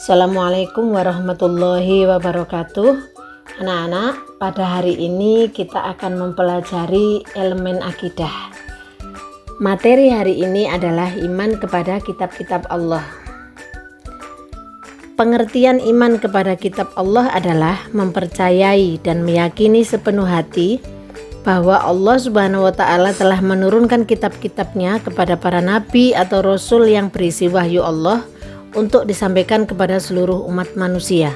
Assalamualaikum warahmatullahi wabarakatuh. Anak-anak, pada hari ini kita akan mempelajari elemen akidah. Materi hari ini adalah iman kepada kitab-kitab Allah. Pengertian iman kepada kitab Allah adalah mempercayai dan meyakini sepenuh hati bahwa Allah Subhanahu wa Ta'ala telah menurunkan kitab-kitabnya kepada para nabi atau rasul yang berisi wahyu Allah untuk disampaikan kepada seluruh umat manusia.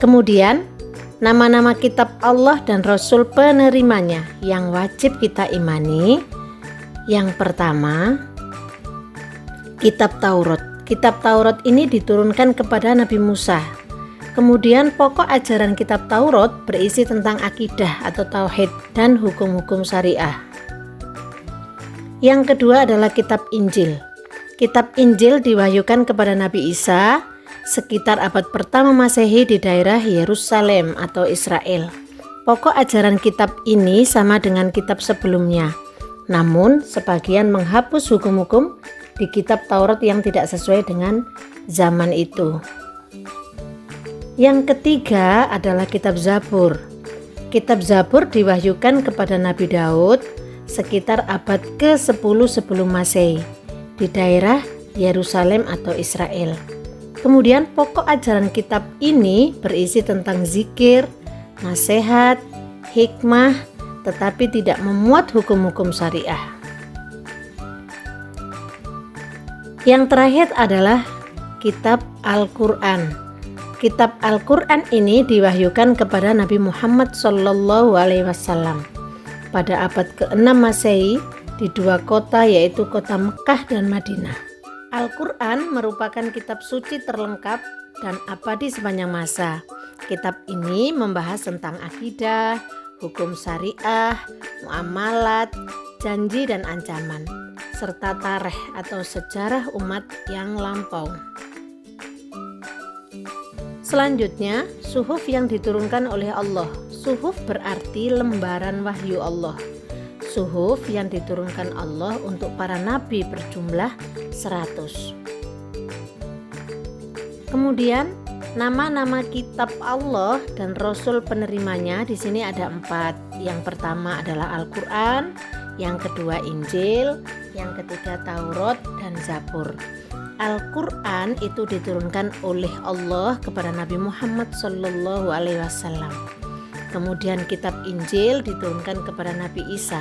Kemudian, nama-nama kitab Allah dan rasul penerimanya yang wajib kita imani. Yang pertama, kitab Taurat. Kitab Taurat ini diturunkan kepada Nabi Musa. Kemudian pokok ajaran kitab Taurat berisi tentang akidah atau tauhid dan hukum-hukum syariah. Yang kedua adalah kitab Injil. Kitab Injil diwahyukan kepada Nabi Isa sekitar abad pertama Masehi di daerah Yerusalem atau Israel. Pokok ajaran kitab ini sama dengan kitab sebelumnya. Namun sebagian menghapus hukum-hukum di kitab Taurat yang tidak sesuai dengan zaman itu. Yang ketiga adalah kitab Zabur. Kitab Zabur diwahyukan kepada Nabi Daud sekitar abad ke-10 sebelum Masehi di daerah Yerusalem atau Israel. Kemudian pokok ajaran kitab ini berisi tentang zikir, nasihat, hikmah, tetapi tidak memuat hukum-hukum syariah. Yang terakhir adalah kitab Al-Quran. Kitab Al-Quran ini diwahyukan kepada Nabi Muhammad SAW pada abad ke-6 Masehi di dua kota, yaitu kota Mekah dan Madinah. Al-Quran merupakan kitab suci terlengkap dan abadi sepanjang masa. Kitab ini membahas tentang akidah, hukum syariah, muamalat, janji dan ancaman, serta tarikh atau sejarah umat yang lampau. Selanjutnya, suhuf yang diturunkan oleh Allah. Suhuf berarti lembaran wahyu Allah. Suhuf yang diturunkan Allah untuk para nabi berjumlah 100. Kemudian nama-nama kitab Allah dan rasul penerimanya di sini ada 4. Yang pertama adalah Al-Quran, yang kedua Injil, yang ketiga Taurat dan Zabur. Al-Quran itu diturunkan oleh Allah kepada Nabi Muhammad SAW. Kemudian kitab Injil diturunkan kepada Nabi Isa.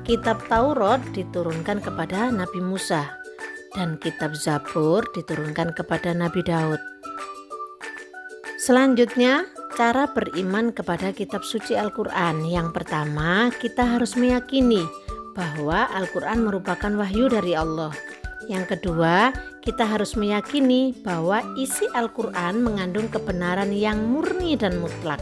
Kitab Taurat diturunkan kepada Nabi Musa. Dan kitab Zabur diturunkan kepada Nabi Daud. Selanjutnya, cara beriman kepada kitab suci Al-Quran. Yang pertama, kita harus meyakini bahwa Al-Quran merupakan wahyu dari Allah. Yang kedua, kita harus meyakini bahwa isi Al-Quran mengandung kebenaran yang murni dan mutlak.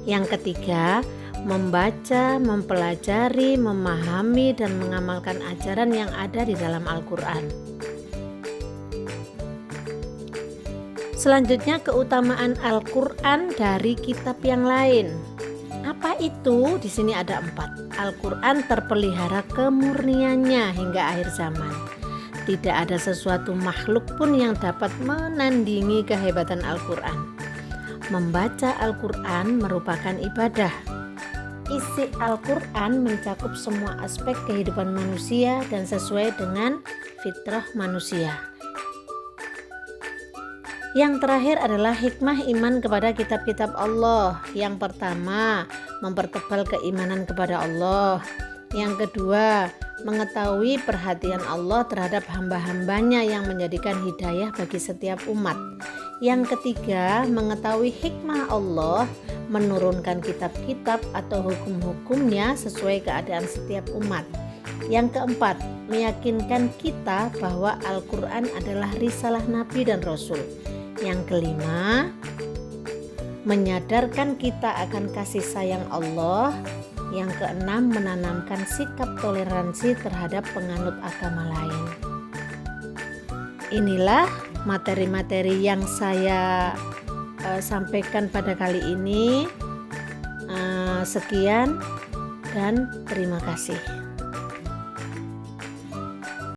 Yang ketiga, membaca, mempelajari, memahami, dan mengamalkan ajaran yang ada di dalam Al-Quran. Selanjutnya, keutamaan Al-Quran dari kitab yang lain. Apa itu? Di sini ada 4. Al-Quran terpelihara kemurniannya hingga akhir zaman. Tidak ada sesuatu makhluk pun yang dapat menandingi kehebatan Al-Quran. Membaca Al-Quran merupakan ibadah. Isi Al-Quran mencakup semua aspek kehidupan manusia dan sesuai dengan fitrah manusia. Yang terakhir adalah hikmah iman kepada kitab-kitab Allah. Yang pertama, mempertebal keimanan kepada Allah. Yang kedua, mengetahui perhatian Allah terhadap hamba-hambanya yang menjadikan hidayah bagi setiap umat. Yang ketiga, mengetahui hikmah Allah menurunkan kitab-kitab atau hukum-hukumnya sesuai keadaan setiap umat. Yang keempat, meyakinkan kita bahwa Al-Quran adalah risalah Nabi dan Rasul. Yang kelima, menyadarkan kita akan kasih sayang Allah. Yang keenam, menanamkan sikap toleransi terhadap penganut agama lain. Inilah materi-materi yang saya sampaikan pada kali ini. Sekian dan terima kasih.